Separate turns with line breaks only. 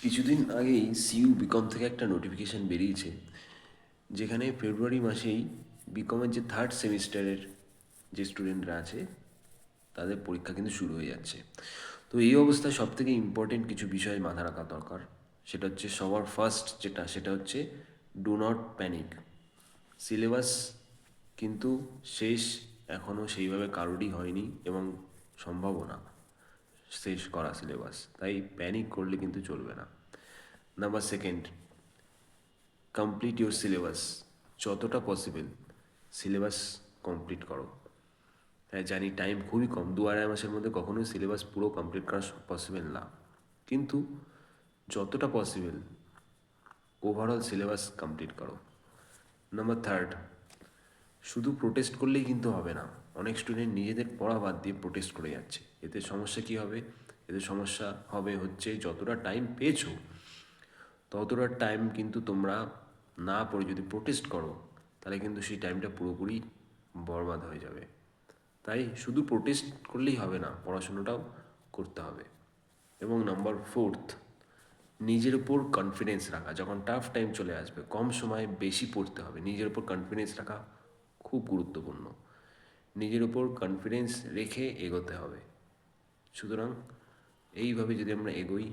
কিছুদিন আগেই CU BCom থেকে একটা নোটিফিকেশান বেরিয়েছে, যেখানে ফেব্রুয়ারি মাসেই বিকমের যে থার্ড সেমিস্টারের যে স্টুডেন্টরা আছে তাদের পরীক্ষা কিন্তু শুরু হয়ে যাচ্ছে। তো এই অবস্থায় সবথেকে ইম্পর্টেন্ট কিছু বিষয় মাথায় রাখা দরকার। সেটা হচ্ছে সবার ফার্স্ট সেটা হচ্ছে ডু নট প্যানিক। সিলেবাস কিন্তু শেষ এখনও সেইভাবে কারোরই হয়নি এবং সম্ভাবনা শেষ করা সিলেবাস, তাই প্যানিক করলে কিন্তু চলবে না। Number second, complete your syllabus. যতটা পসিবল সিলেবাস কমপ্লিট করো। হ্যাঁ জানি টাইম খুবই কম, 2-2.5 মাসের মধ্যে কখনোই সিলেবাস পুরো কমপ্লিট করা পসিবল না, কিন্তু যতটা পসিবল ওভারঅল সিলেবাস কমপ্লিট করো। নাম্বার থার্ড, শুধু প্রোটেস্ট করলেই কিন্তু হবে না। অনেক স্টুডেন্ট নিজেদের পড়া বাদ দিয়ে প্রোটেস্ট করে যাচ্ছে। এতে সমস্যা কী হবে? এতে সমস্যা হবে হচ্ছে যতটা টাইম পেয়েছো ততটা টাইম কিন্তু তোমরা না পড়ে যদি প্রোটেস্ট করো তাহলে কিন্তু সেই টাইমটা পুরোপুরি বরবাদ হয়ে যাবে। তাই শুধু প্রোটেস্ট করলেই হবে না, পড়াশুনোটাও করতে হবে। এবং নাম্বার ফোর্থ, নিজের উপর কনফিডেন্স রাখা। যখন টাফ টাইম চলে আসবে কম সময়ে বেশি পড়তে হবে, নিজের উপর কনফিডেন্স রাখা খুব গুরুত্বপূর্ণ। নিজের উপর কনফিডেন্স রেখে এগোতে হবে। সুতরাং এইভাবে যদি আমরা এগোই